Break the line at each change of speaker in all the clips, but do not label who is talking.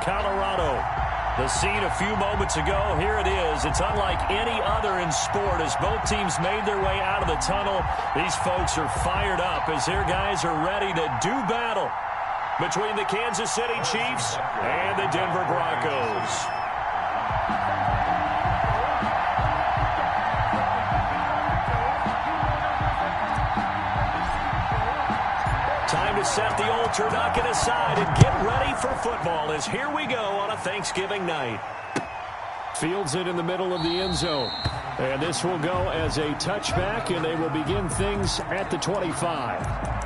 Colorado. The scene a few moments ago, here it is. It's unlike any other in sport as both teams made their way out of the tunnel. These folks are fired up as their guys are ready to do battle between the Kansas City Chiefs and the Denver Broncos. Time to set the old turducken aside and get ready for football as here we go on a Thanksgiving night. Fields it in the middle of the end zone. And this will go as a touchback, and they will begin things at the 25.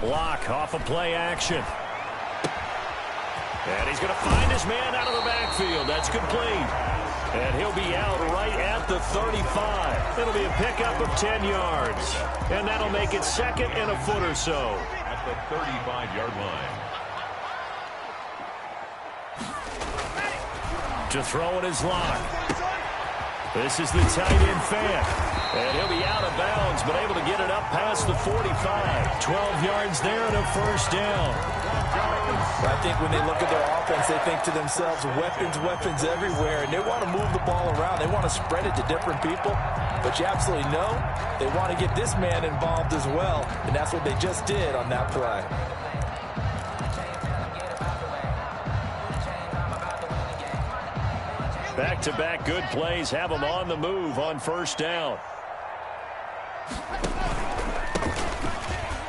Block off of play action. And he's going to find his man out of the backfield. That's complete. And he'll be out right at the 35. It'll be a pickup of 10 yards. And that'll make it second and a foot or so.
At the 35-yard line.
To throw it is Lock. This is the tight end Fant. And he'll be out of bounds, but able to get it up past the 45. 12 yards there and a first down.
I think when they look at their offense, they think to themselves, weapons, weapons everywhere, and they want to move the ball around. They want to spread it to different people, but you absolutely know they want to get this man involved as well, and that's what they just did on that play.
Back-to-back good plays have them on the move on first down.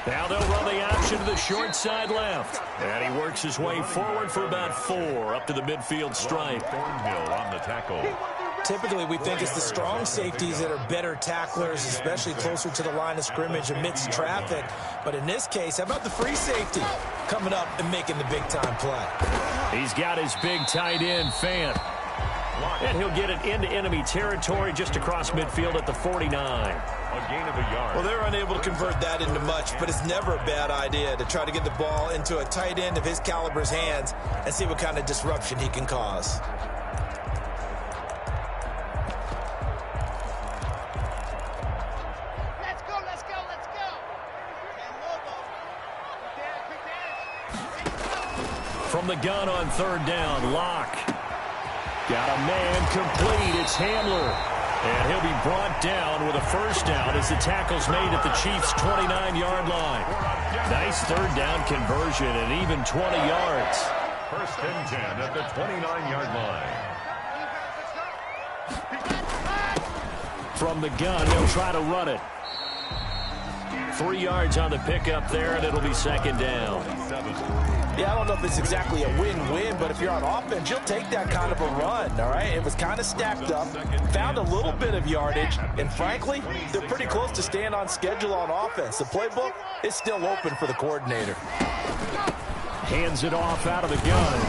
Now they'll run the option to the short side left. And he works his way forward for about 4 up to the midfield stripe.
Thornhill on the tackle.
Typically, we think it's the strong safeties that are better tacklers, especially closer to the line of scrimmage amidst traffic. But in this case, how about the free safety coming up and making the big-time play?
He's got his big tight end, Fant. And he'll get it into enemy territory just across midfield at the 49.
A gain of a yard.
Well, they're unable to convert that into much, but it's never a bad idea to try to get the ball into a tight end of his caliber's hands and see what kind of disruption he can cause.
Let's go, let's go, let's go.
From the gun on third down, Lock. Got a man complete. It's Handler. And he'll be brought down with a first down as the tackle's made at the Chiefs' 29-yard line. Nice third down conversion and even 20 yards.
First and 10 at the 29-yard line.
From the gun, they'll try to run it. 3 yards on the pickup there, and it'll be second down.
Yeah, I don't know if it's exactly a win-win, but if you're on offense, you'll take that kind of a run, all right? It was kind of stacked up, found a little bit of yardage, and frankly, they're pretty close to staying on schedule on offense. The playbook is still open for the coordinator.
Hands it off out of the gun.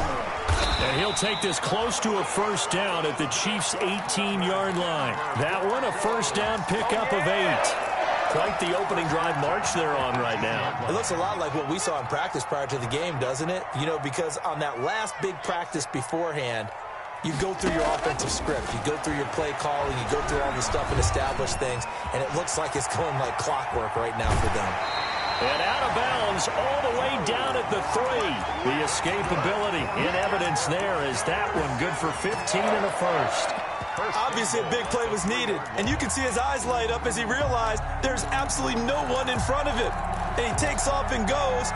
And he'll take this close to a first down at the Chiefs' 18-yard line. That one, a first down pickup of 8. Quite the opening drive march they're on right now.
It looks a lot like what we saw in practice prior to the game, doesn't it? You know, because on that last big practice beforehand, you go through your offensive script. You go through your play calling. You go through all the stuff and establish things. And it looks like it's going like clockwork right now for them.
And out of bounds all the way down at the 3. The escapability in evidence there as that one good for 15 and a first.
Obviously, a big play was needed, and you can see his eyes light up as he realized there's absolutely no one in front of him. And he takes off and goes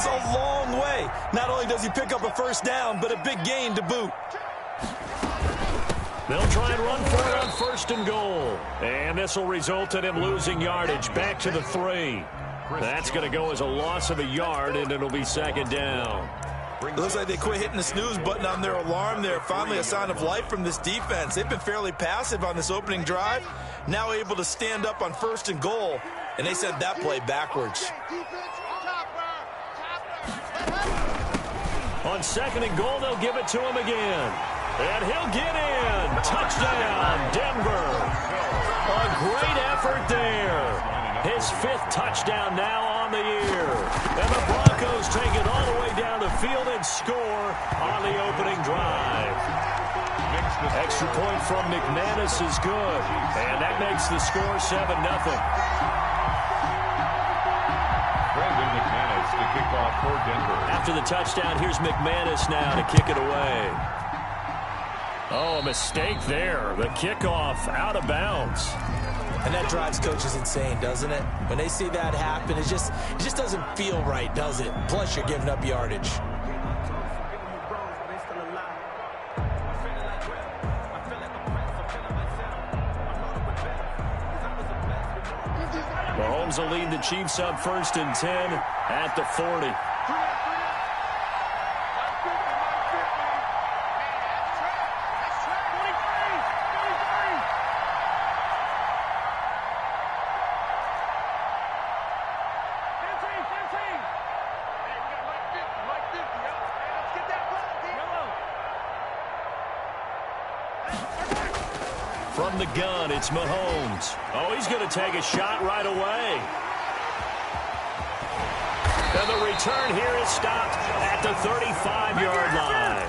a long way. Not only does he pick up a first down, but a big gain to boot.
They'll try and run for it on first and goal. And this will result in him losing yardage back to the 3. That's going to go as a loss of a yard, and it'll be second down.
It looks like they quit hitting the snooze button on their alarm there. Finally a sign of life from this defense. They've been fairly passive on this opening drive. Now able to stand up on first and goal. And they sent that play backwards.
On On 2nd and goal, they'll give it to him again. And he'll get in. Touchdown, Denver. A great effort there. His 5th touchdown now on the year. And the Broncos take it all the way down the field and score on the opening drive. Extra point from McManus is good. And that makes the score 7-0.
McManus to kick off for Denver.
After the touchdown, here's McManus now to kick it away. Oh, a mistake there. The kickoff out of bounds.
And that drives coaches insane, doesn't it? When they see that happen, it just doesn't feel right, does it? Plus, you're giving up yardage.
Mahomes will lead the Chiefs up 1st and 10 at the 40. From the gun, it's Mahomes. Oh, he's going to take a shot right away. And the return here is stopped at the 35-yard line.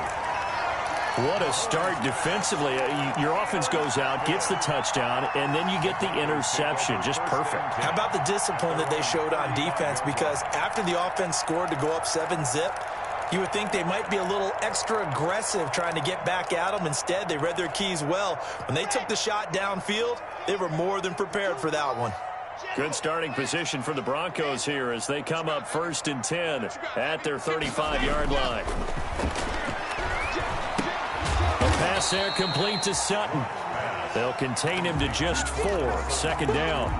What a start defensively. Your offense goes out, gets the touchdown, and then you get the interception. Just perfect.
How about the discipline that they showed on defense? Because after the offense scored to go up 7-zip, you would think they might be a little extra aggressive trying to get back at them. Instead, they read their keys well. When they took the shot downfield, they were more than prepared for that one.
Good starting position for the Broncos here as they come up 1st and 10 at their 35-yard line. A pass there complete to Sutton. They'll contain him to just 4. 2nd down.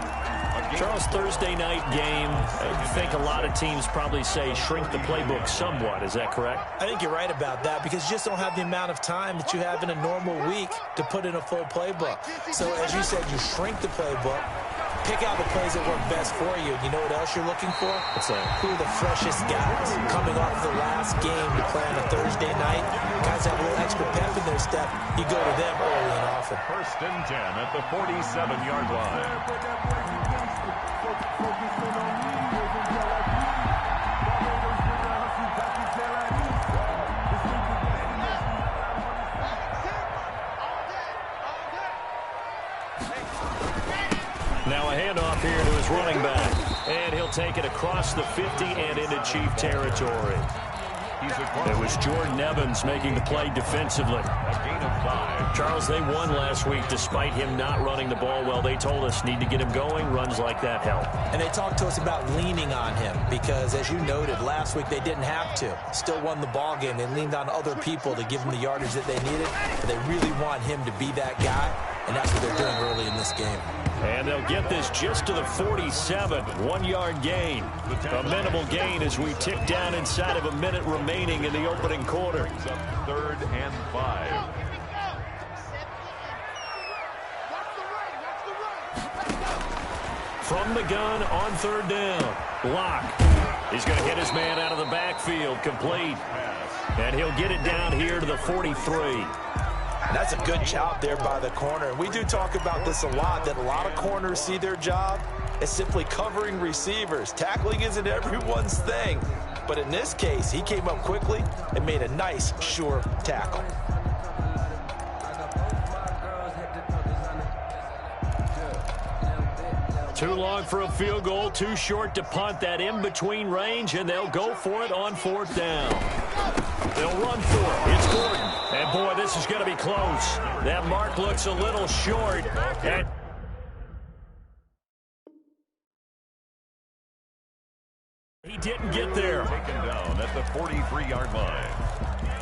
Charles, Thursday night game, I think a lot of teams probably say shrink the playbook somewhat. Is that correct?
I think you're right about that because you just don't have the amount of time that you have in a normal week to put in a full playbook. So as you said, you shrink the playbook, pick out the plays that work best for you. You know what else you're looking for?
What's that?
Who are the freshest guys coming off the last game to play on a Thursday night? Guys have a little extra pep in their step. You go to them early and often.
1st and 10 at the 47-yard line.
Now a handoff here to his running back. And he'll take it across the 50 and into Chief territory. It was Jordan Evans making the play defensively.
A gain of 5.
Charles, they won last week despite him not running the ball well. They told us need to get him going. Runs like that help.
And they talked to us about leaning on him because, as you noted, last week they didn't have to. Still won the ball game. They leaned on other people to give him the yardage that they needed. But they really want him to be that guy, and that's what they're doing early in this game.
And they'll get this just to the 47. 1-yard gain. A minimal gain as we tick down inside of a minute remaining in the opening quarter.
3rd and 5.
From the gun on 3rd down. Lock. He's going to get his man out of the backfield. Complete. And he'll get it down here to the 43.
And that's a good job there by the corner. And we do talk about this a lot, that a lot of corners see their job as simply covering receivers. Tackling isn't everyone's thing. But in this case, he came up quickly and made a nice, sure tackle.
Too long for a field goal, too short to punt. That in-between range, and they'll go for it on 4th down. They'll run for it. It's Gordon. And, boy, this is going to be close. That mark looks a little short. And he didn't get there.
Taken down at the 43-yard line.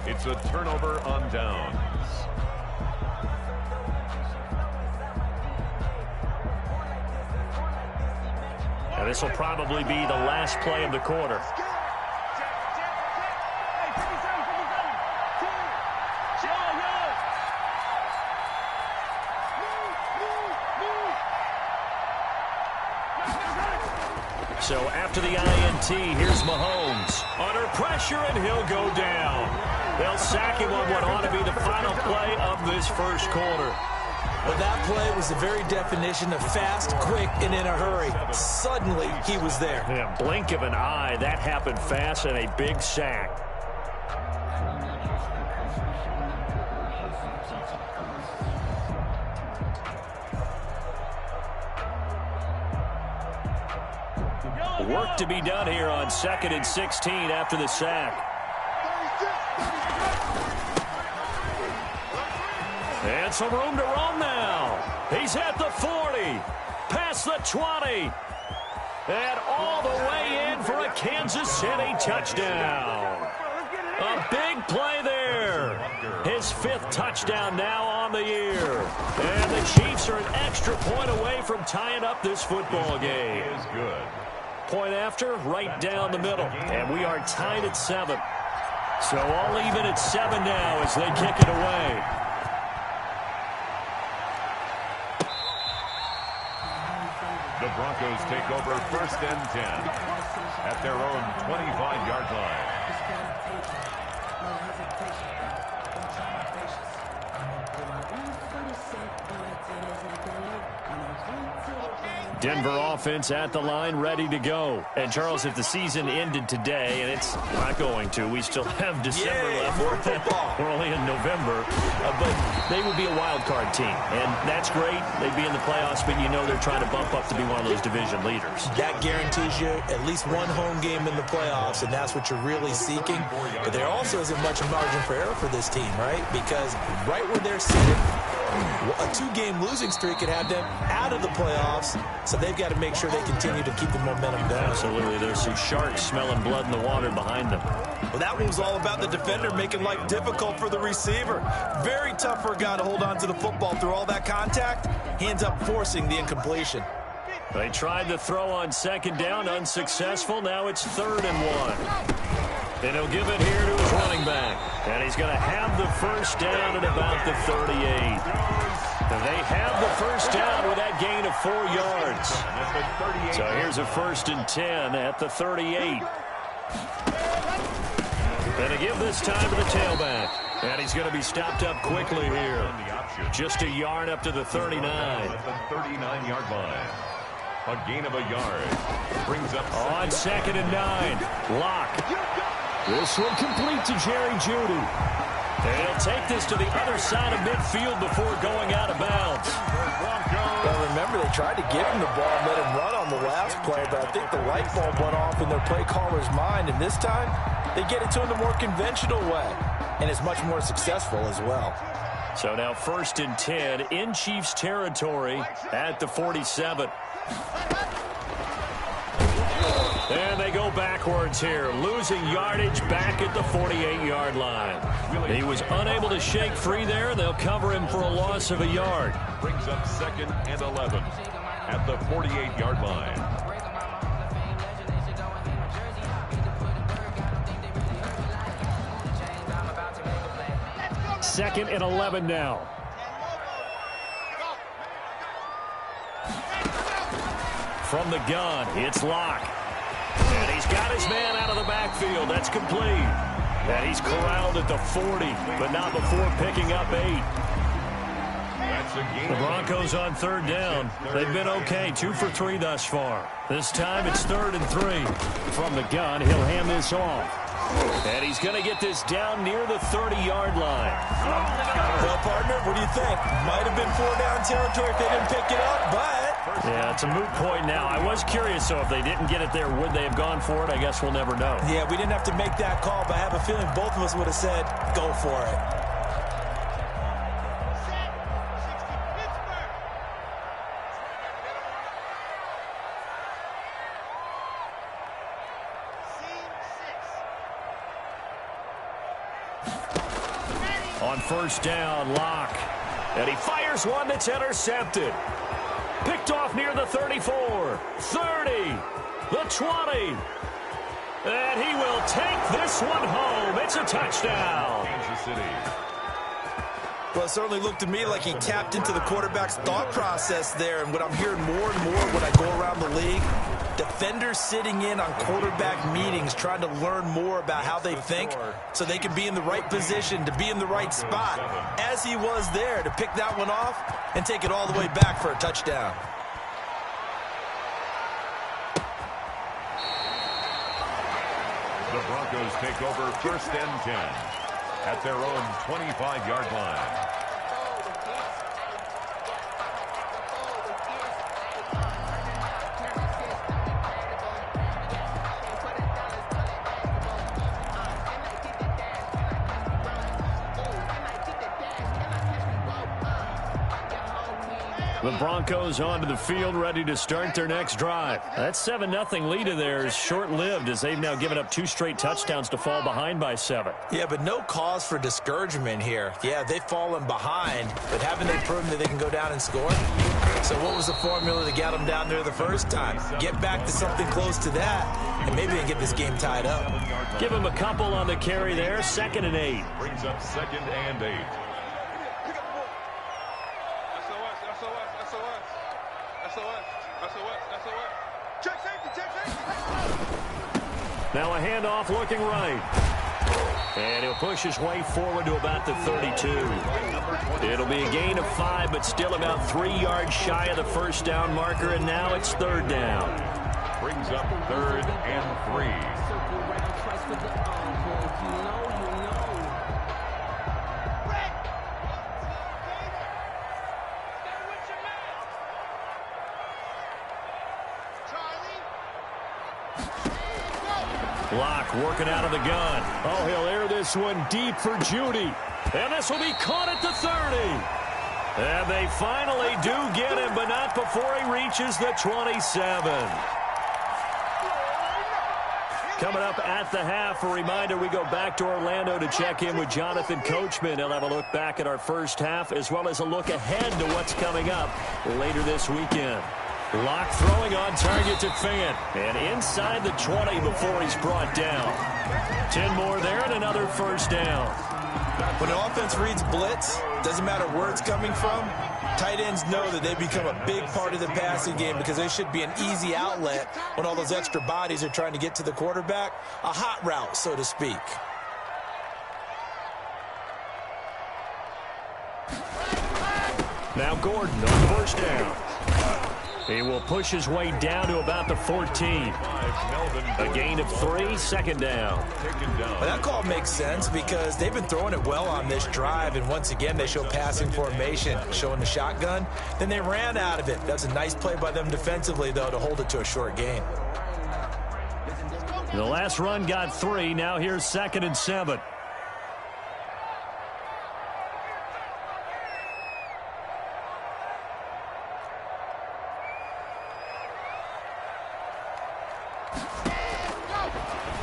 It's a turnover on downs.
And this will probably be the last play of the quarter. So after the INT, here's Mahomes. Under pressure, and he'll go down. They'll sack him on what ought to be the final play of this first quarter.
Well, that play was the very definition of fast, quick, and in a hurry. Suddenly, he was there.
Yeah, blink of an eye, that happened fast, and a big sack. Work to be done here on 2nd and 16 after the sack. And some room to roam now. He's at the 40, past the 20, and all the way in for a Kansas City touchdown. A big play there. His 5th touchdown now on the year. And the Chiefs are an extra point away from tying up this football game.
Is good.
Point after, right down the middle. And we are tied at 7. So all even at 7 now as they kick it away.
The Broncos take over 1st and 10 at their own 25-yard line.
Denver offense at the line, ready to go. And, Charles, if the season ended today, and it's not going to, we still have December left. We're only in November. But they would be a wild card team. And that's great. They'd be in the playoffs, but you know they're trying to bump up to be one of those division leaders.
That guarantees you at least one home game in the playoffs, and that's what you're really seeking. But there also isn't much margin for error for this team, right? Because right where they're seated, a 2-game losing streak could have them out of the playoffs, so they've got to make sure they continue to keep the momentum going.
Absolutely. There's some sharks smelling blood in the water behind them.
Well, that one was all about the defender making life difficult for the receiver. Very tough for a guy to hold on to the football through all that contact. Hands up, forcing the incompletion.
They tried to throw on 2nd down, unsuccessful. Now it's 3rd and 1. And he'll give it here to his running back. And he's going to have the first down at about the 38. And they have the first down with that gain of 4 yards. So here's a 1st and 10 at the 38. And to give this time to the tailback. And he's going to be stopped up quickly here. Just a yard up to the 39.
At the 39-yard line. A gain of a yard. Brings up
on 2nd and 9. Lock. This one complete to Jerry Jeudy. And he'll take this to the other side of midfield before going out of bounds.
Well, remember, they tried to give him the ball and let him run on the last play, but I think the light bulb went off in their play caller's mind, and this time they get it to him the more conventional way, and it's much more successful as well.
So now 1st and 10 in Chiefs territory at the 47. And they go backwards here, losing yardage back at the 48-yard line. He was unable to shake free there. They'll cover him for a loss of a yard.
Brings up 2nd and 11 at the 48-yard line.
Second and 11 now. From the gun, it's Locke. And he's got his man out of the backfield. That's complete. And he's corralled at the 40, but not before picking up 8. The Broncos on 3rd down. They've been okay, 2 for 3 thus far. This time it's 3rd and 3. From the gun, he'll hand this off. And he's going to get this down near the 30-yard line.
Well, partner, what do you think? Might have been 4-down territory if they didn't pick it up, but...
Yeah, it's a moot point now. I was curious, so if they didn't get it there, would they have gone for it? I guess we'll never know.
Yeah, we didn't have to make that call, but I have a feeling both of us would have said, go for it.
On 1st down, Locke. And he fires one that's intercepted. Picked off near the 34, 30, the 20. And he will take this one home. It's a touchdown.
Kansas City.
Well, it certainly looked to me like he tapped into the quarterback's thought process there. And what I'm hearing more and more when I go around the league, Defenders sitting in on quarterback meetings trying to learn more about how they think so they can be in the right position to be in the right spot, as he was there to pick that one off and take it all the way back for a touchdown.
The Broncos take over 1st and 10 at their own 25-yard line.
The Broncos onto the field, ready to start their next drive. That 7-0 lead of theirs short-lived as they've now given up 2 straight touchdowns to fall behind by 7.
Yeah, but no cause for discouragement here. Yeah, they've fallen behind, but haven't they proven that they can go down and score? So what was the formula to get them down there the first time? Get back to something close to that, and maybe they get this game tied up.
Give them a couple on the carry there, 2nd and 8.
Brings up 2nd and 8.
Now a handoff looking right. And he'll push his way forward to about the 32. It'll be a gain of 5, but still about 3 yards shy of the first down marker, and now it's 3rd down.
Brings up 3rd and 3.
Locke working out of the gun. Oh, he'll air this one deep for Judy. And this will be caught at the 30. And they finally do get him, but not before he reaches the 27. Coming up at the half, a reminder, we go back to Orlando to check in with Jonathan Coachman. He'll have a look back at our first half, as well as a look ahead to what's coming up later this weekend. Locke throwing on target to Fant. And inside the 20 before he's brought down. 10 more there and another first down.
When the offense reads blitz, doesn't matter where it's coming from, tight ends know that they become a big part of the passing game because they should be an easy outlet when all those extra bodies are trying to get to the quarterback. A hot route, so to speak.
Now Gordon on the first down. He will push his way down to about the 14. A gain of 3, 2nd down.
Well, that call makes sense because they've been throwing it well on this drive, and once again they show passing formation, showing the shotgun. Then they ran out of it. That's a nice play by them defensively, though, to hold it to a short gain.
The last run got 3. Now here's 2nd and 7.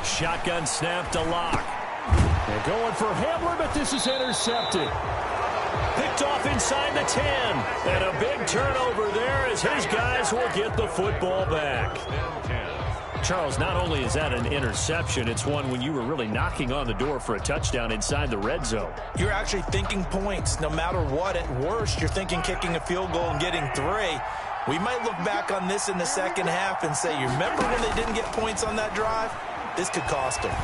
Shotgun snap to Locke. They're going for Hamler, but this is intercepted. Picked off inside the 10. And a big turnover there as his guys will get the football back. Charles, not only is that an interception, it's one when you were really knocking on the door for a touchdown inside the red zone.
You're actually thinking points no matter what. At worst, you're thinking kicking a field goal and getting 3. We might look back on this in the second half and say, you remember when they didn't get points on that drive? This could cost him.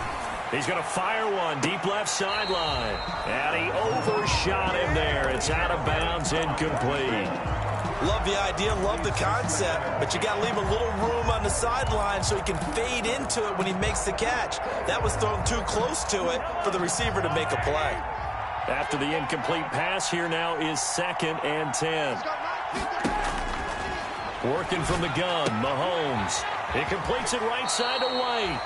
He's going to fire one deep left sideline. And he overshot him there. It's out of bounds, incomplete.
Love the idea, love the concept, but you got to leave a little room on the sideline so he can fade into it when he makes the catch. That was thrown too close to it for the receiver to make a play.
After the incomplete pass, here now is 2nd and 10. Working from the gun, Mahomes. He completes it right side to White.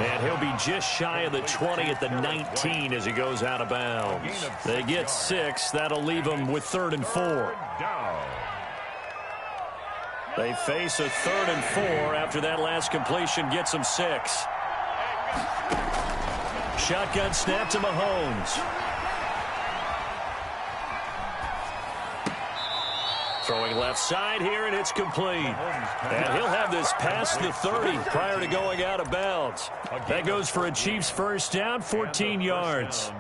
And he'll be just shy of the 20 at the 19 as he goes out of bounds. They get 6. That'll leave them with 3rd and 4. They face a 3rd and 4 after that last completion gets them 6. Shotgun snap to Mahomes. Throwing left side here, and it's complete. And he'll have this past the 30 prior to going out of bounds. That goes for a Chiefs first down, 14 yards.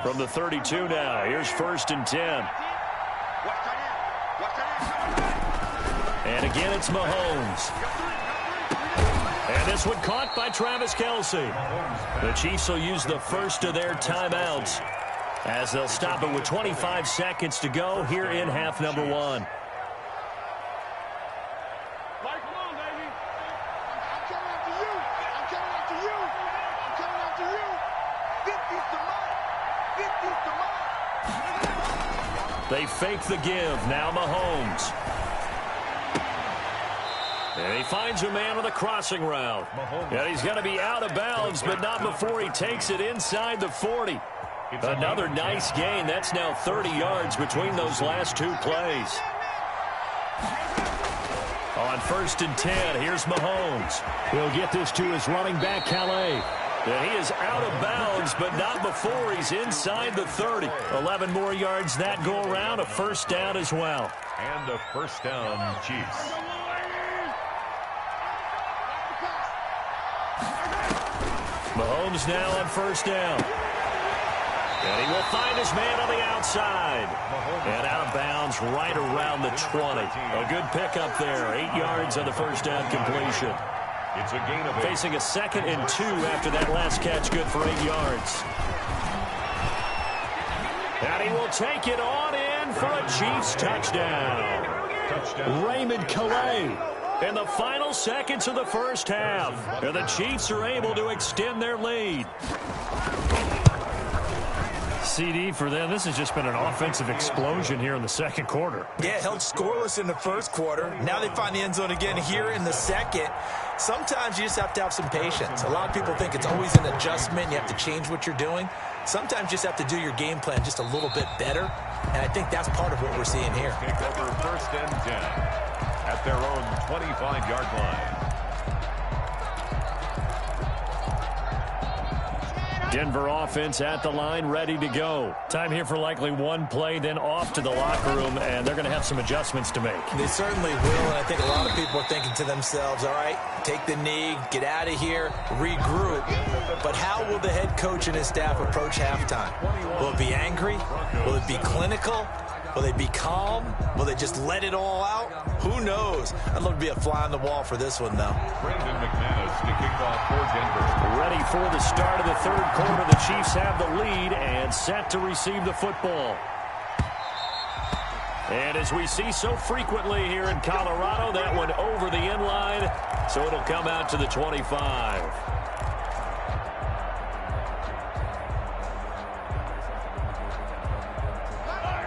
From the 32 now, here's 1st and 10. And again, it's Mahomes. And this one caught by Travis Kelce. The Chiefs will use the first of their timeouts as they'll stop it with 25 seconds to go here in half number one. They fake the give. Now Mahomes. And he finds a man on the crossing route. And he's going to be out of bounds, but not before he takes it inside the 40. Another nice gain. That's now 30 yards between those last two plays. On 1st and 10, here's Mahomes. He'll get this to his running back, Calais. And he is out of bounds, but not before he's inside the 30. 11 more yards that go around, a first down as well.
And a first down, Chiefs.
Mahomes now on 1st down. And he will find his man on the outside. And out of bounds right around the 20. A good pickup there. 8 yards on the first down completion.
It's a gain of 8.
Facing a 2nd and 2 after that last catch, good for 8 yards. And he will take it on in for a Chiefs touchdown. Raymond Calais in the final seconds of the first half. And the Chiefs are able to extend their lead. CD for them. This has just been an offensive explosion here in the second quarter.
Yeah, held scoreless in the first quarter. Now they find the end zone again here in the second. Sometimes you just have to have some patience. A lot of people think it's always an adjustment. You have to change what you're doing. Sometimes you just have to do your game plan just a little bit better. And I think that's part of what we're seeing here.
Take over 1st and 10 at their own 25-yard line.
Denver offense at the line, ready to go. Time here for likely one play, then off to the locker room, and they're going to have some adjustments to make.
They certainly will, and I think a lot of people are thinking to themselves, all right, take the knee, get out of here, regroup. But how will the head coach and his staff approach halftime? Will it be angry? Will it be clinical? Will they be calm? Will they just let it all out? Who knows? I'd love to be a fly on the wall for this one, though.
Brandon McManus to kick off for Denver.
Ready for the start of the third quarter. The Chiefs have the lead and set to receive the football. And as we see so frequently here in Colorado, that one over the end line, so it'll come out to the 25.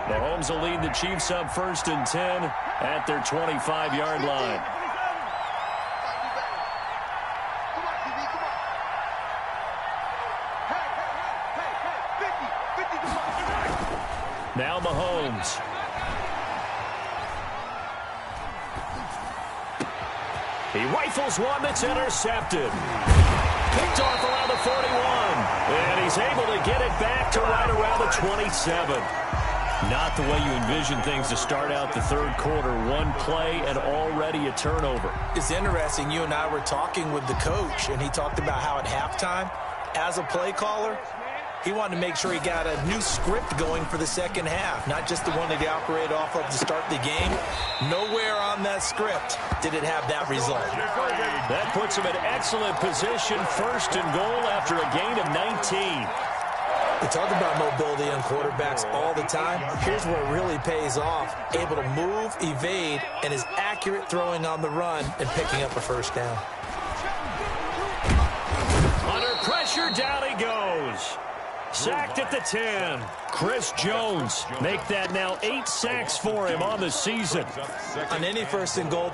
Mahomes will lead the Chiefs up 1st and 10 at their 25-yard line. Now Mahomes. He rifles one that's intercepted. Picked off around the 41. And he's able to get it back to right around the 27. Not the way you envision things to start out the third quarter. One play and already a turnover.
It's interesting. You and I were talking with the coach, and he talked about how at halftime, as a play caller, he wanted to make sure he got a new script going for the second half, not just the one that he operated off of to start the game. Nowhere on that script did it have that result.
That puts him in excellent position, 1st and goal after a gain of 19.
We talk about mobility on quarterbacks all the time. Here's where it really pays off. Able to move, evade, and is accurate throwing on the run and picking up a first down.
Under pressure, down he goes. Sacked at the 10. Chris Jones make that now 8 sacks for him on the season.
On any 1st and goal,